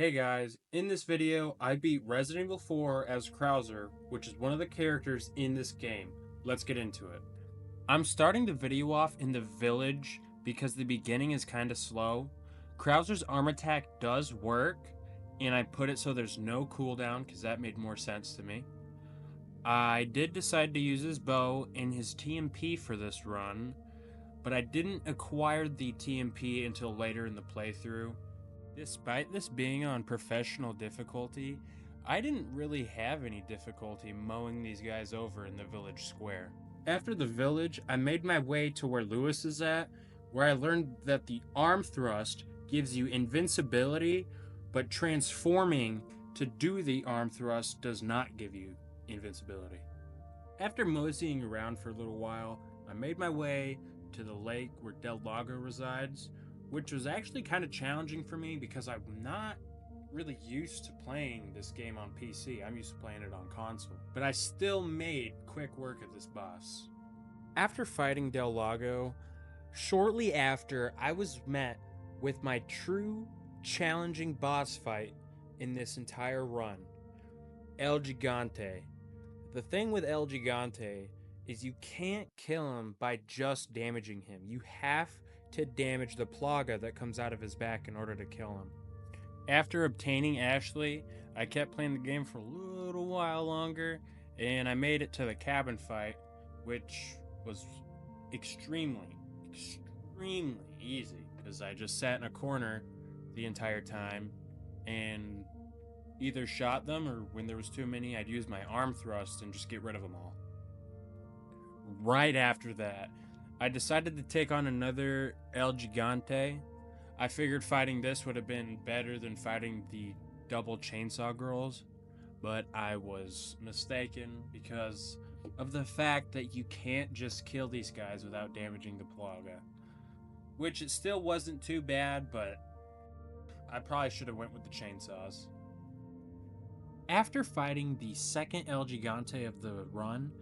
Hey guys, in this video I beat Resident Evil 4 as KRAUSER, which is one of the characters in this game. Let's get into it. I'm starting the video off in the village because the beginning is kind of slow. KRAUSER's arm attack does work, and I put it so there's no cooldown because that made more sense to me. I did decide to use his bow and his TMP for this run, but I didn't acquire the TMP until later in the playthrough. Despite this being on professional difficulty, I didn't really have any difficulty mowing these guys over in the village square. After the village, I made my way to where Lewis is at, where I learned that the arm thrust gives you invincibility, but transforming to do the arm thrust does not give you invincibility. After moseying around for a little while, I made my way to the lake where Del Lago resides, which was actually kind of challenging for me because I'm not really used to playing this game on PC. I'm used to playing it on console. But I still made quick work of this boss. After fighting Del Lago, shortly after, I was met with my true challenging boss fight in this entire run, El Gigante. The thing with El Gigante is you can't kill him by just damaging him. You have to damage the plaga that comes out of his back in order to kill him. After obtaining Ashley, I kept playing the game for a little while longer, and I made it to the cabin fight, which was extremely easy, because I just sat in a corner the entire time and either shot them, or when there was too many, I'd use my arm thrust and just get rid of them all. Right after that, I decided to take on another El Gigante. I figured fighting this would have been better than fighting the double chainsaw girls, but I was mistaken because of the fact that you can't just kill these guys without damaging the plaga. Which it still wasn't too bad, but I probably should have went with the chainsaws. After fighting the second El Gigante of the run,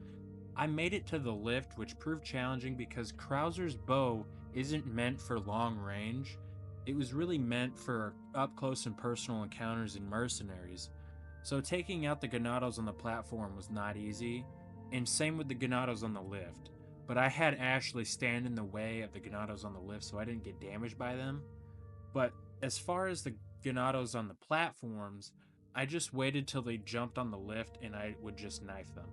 I made it to the lift, which proved challenging because KRAUSER's bow isn't meant for long range. It was really meant for up close and personal encounters in mercenaries. So taking out the Ganados on the platform was not easy, and same with the Ganados on the lift. But I had Ashley stand in the way of the Ganados on the lift so I didn't get damaged by them. But as far as the Ganados on the platforms, I just waited till they jumped on the lift and I would just knife them.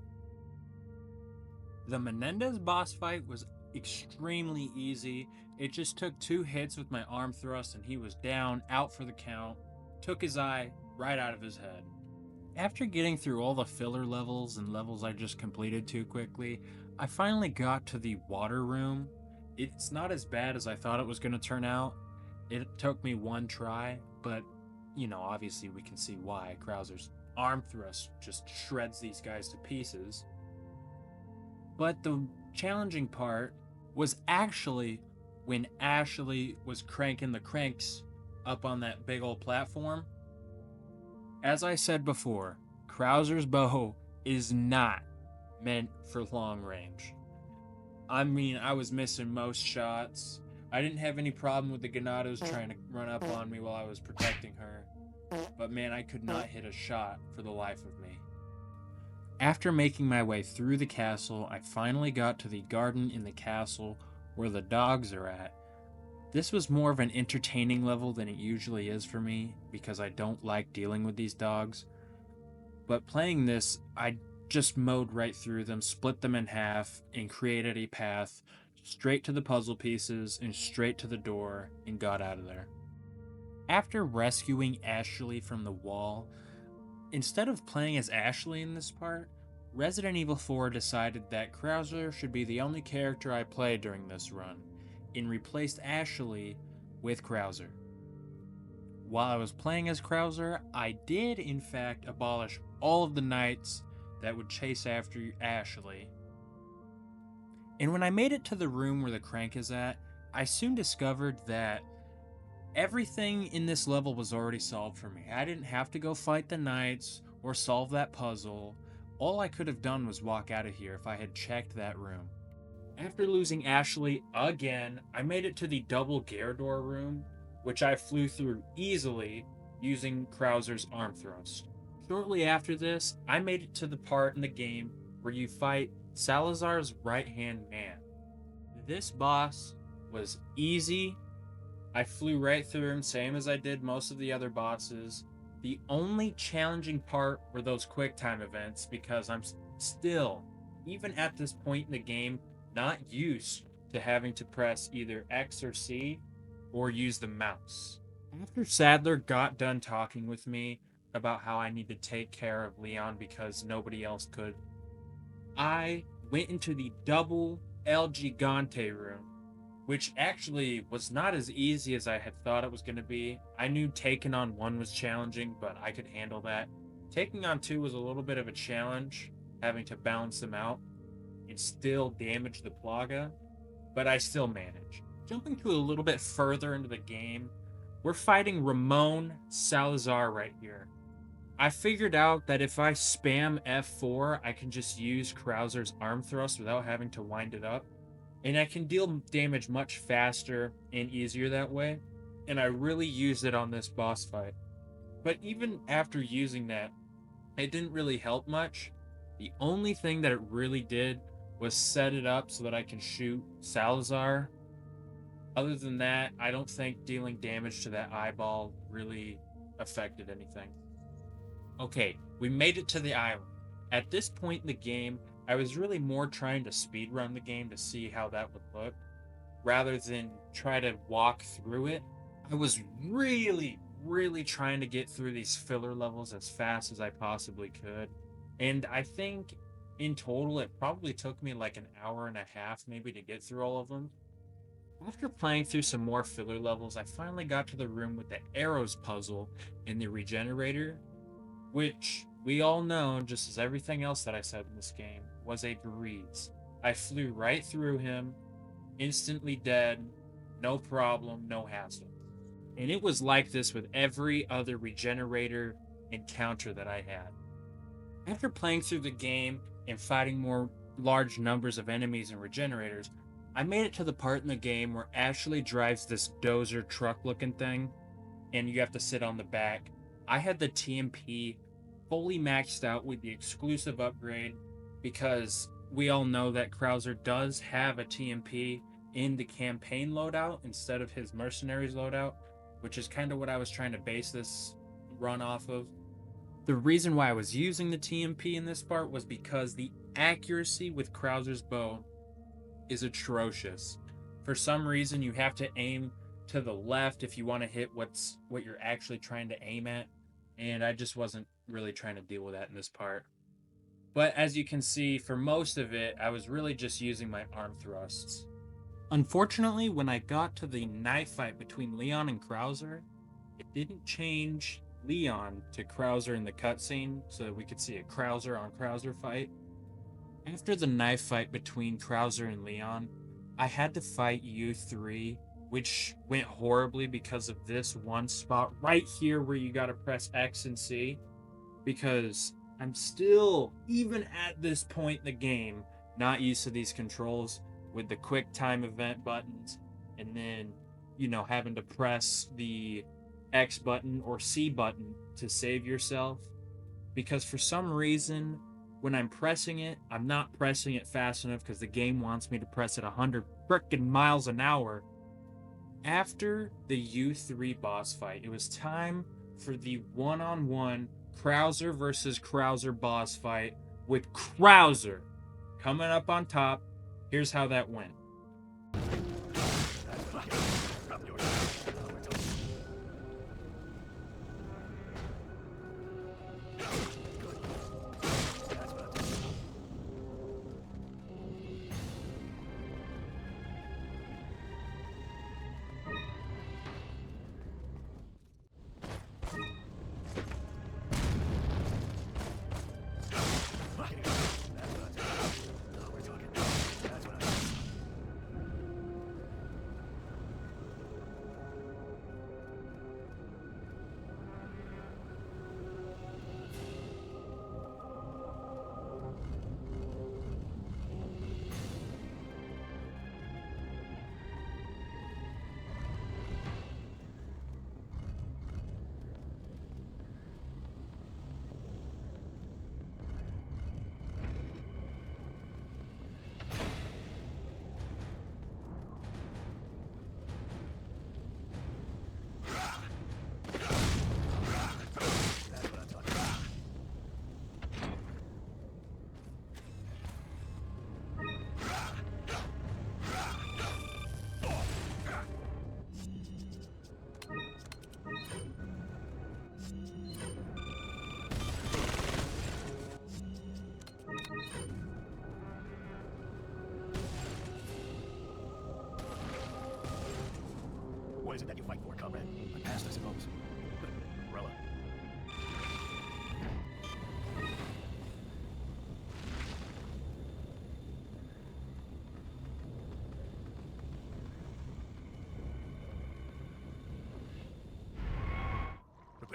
The Menendez boss fight was extremely easy. It just took 2 hits with my arm thrust and he was down, out for the count, took his eye right out of his head. After getting through all the filler levels and levels I just completed too quickly, I finally got to the water room. It's not as bad as I thought it was going to turn out. It took me 1 try, but, obviously we can see why. KRAUSER's arm thrust just shreds these guys to pieces. But the challenging part was actually when Ashley was cranking the cranks up on that big old platform. As I said before, KRAUSER's bow is not meant for long range. I mean, I was missing most shots. I didn't have any problem with the Ganados trying to run up on me while I was protecting her. But man, I could not hit a shot for the life of me. After making my way through the castle, I finally got to the garden in the castle where the dogs are at. This was more of an entertaining level than it usually is for me because I don't like dealing with these dogs. But playing this, I just mowed right through them, split them in half, and created a path straight to the puzzle pieces and straight to the door and got out of there. After rescuing Ashley from the wall, instead of playing as Ashley in this part, Resident Evil 4 decided that KRAUSER should be the only character I play during this run, and replaced Ashley with KRAUSER. While I was playing as KRAUSER, I did in fact abolish all of the knights that would chase after Ashley. And when I made it to the room where the crank is at, I soon discovered that everything in this level was already solved for me. I didn't have to go fight the knights or solve that puzzle. All I could have done was walk out of here if I had checked that room. After losing Ashley again, I made it to the double Gerador room, which I flew through easily using KRAUSER's arm thrust. Shortly after this, I made it to the part in the game where you fight Salazar's right-hand man. This boss was easy. I flew right through him, same as I did most of the other bosses. The only challenging part were those quick time events because I'm still, even at this point in the game, not used to having to press either X or C or use the mouse. After Sadler got done talking with me about how I need to take care of Leon because nobody else could, I went into the double El Gigante room, which actually was not as easy as I had thought it was going to be. I knew taking on one was challenging, but I could handle that. Taking on two was a little bit of a challenge, having to balance them out and still damage the Plaga, but I still managed. Jumping to a little bit further into the game, we're fighting Ramon Salazar right here. I figured out that if I spam F4, I can just use KRAUSER's arm thrust without having to wind it up. And I can deal damage much faster and easier that way. And I really used it on this boss fight. But even after using that, it didn't really help much. The only thing that it really did was set it up so that I can shoot Salazar. Other than that, I don't think dealing damage to that eyeball really affected anything. Okay, we made it to the island. At this point in the game, I was really more trying to speedrun the game to see how that would look, rather than try to walk through it. I was really trying to get through these filler levels as fast as I possibly could. And I think in total, it probably took me like an hour and a half maybe to get through all of them. After playing through some more filler levels, I finally got to the room with the arrows puzzle and the regenerator, which we all know, just as everything else that I said in this game, was a breeze. I flew right through him, instantly dead, no problem, no hassle. And it was like this with every other regenerator encounter that I had. After playing through the game and fighting more large numbers of enemies and regenerators, I made it to the part in the game where Ashley drives this dozer truck looking thing, and you have to sit on the back. I had the TMP fully maxed out with the exclusive upgrade because we all know that KRAUSER does have a TMP in the campaign loadout instead of his mercenaries loadout, which is kind of what I was trying to base this run off of. The reason why I was using the TMP in this part was because the accuracy with KRAUSER's bow is atrocious. For some reason, you have to aim to the left if you want to hit what you're actually trying to aim at, and I just wasn't really trying to deal with that in this part. But as you can see, for most of it, I was really just using my arm thrusts. Unfortunately, when I got to the knife fight between Leon and KRAUSER, it didn't change Leon to KRAUSER in the cutscene so that we could see a KRAUSER on KRAUSER fight. After the knife fight between KRAUSER and Leon, I had to fight U3, which went horribly because of this one spot right here where you gotta press X and C, because I'm still, even at this point in the game, not used to these controls with the quick time event buttons, and then, having to press the X button or C button to save yourself, because for some reason, when I'm pressing it, I'm not pressing it fast enough because the game wants me to press it 100 frickin' miles an hour. After the U3 boss fight, it was time for the one-on-one KRAUSER versus KRAUSER boss fight with KRAUSER coming up on top. Here's how that went.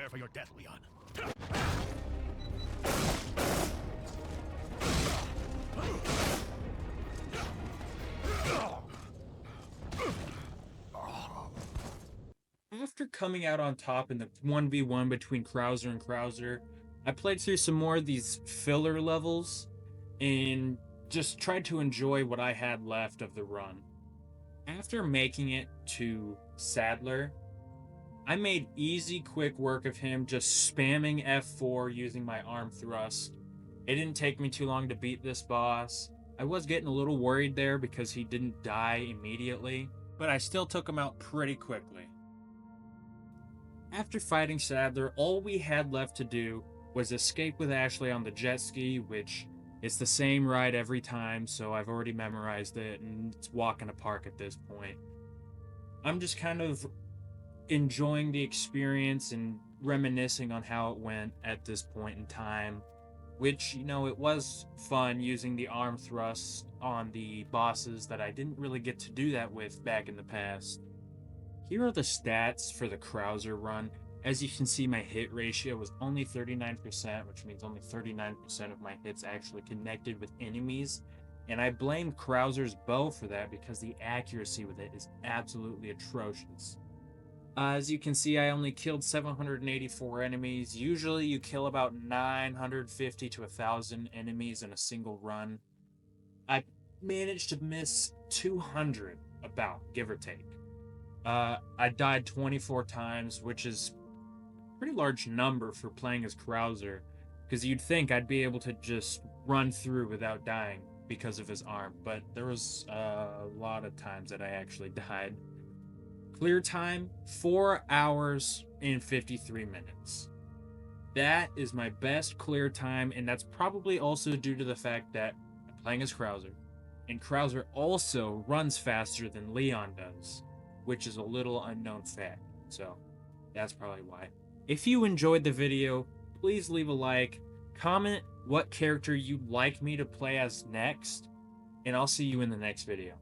Prepare for your death, Leon. After coming out on top in the 1v1 between KRAUSER and KRAUSER, I played through some more of these filler levels and just tried to enjoy what I had left of the run. After making it to Sadler, I made easy, quick work of him just spamming F4 using my arm thrust. It didn't take me too long to beat this boss. I was getting a little worried there because he didn't die immediately, but I still took him out pretty quickly. After fighting Sadler, all we had left to do was escape with Ashley on the jet ski, which is the same ride every time, so I've already memorized it, and it's walk in a park at this point. I'm just kind of enjoying the experience and reminiscing on how it went at this point in time, which, you know, it was fun using the arm thrust on the bosses that I didn't really get to do that with back in the past. Here are the stats for the KRAUSER run. As you can see, my hit ratio was only 39%, which means only 39% of my hits actually connected with enemies. And I blame KRAUSER's bow for that because the accuracy with it is absolutely atrocious. As you can see, I only killed 784 enemies. Usually you kill about 950 to 1,000 enemies in a single run. I managed to miss 200, about, give or take. I died 24 times, which is a pretty large number for playing as KRAUSER, because you'd think I'd be able to just run through without dying because of his arm, but there was a lot of times that I actually died. Clear time, 4 hours and 53 minutes. That is my best clear time, and that's probably also due to the fact that I'm playing as KRAUSER, and KRAUSER also runs faster than Leon does, which is a little unknown fact, so that's probably why. If you enjoyed the video, please leave a like, comment what character you'd like me to play as next, and I'll see you in the next video.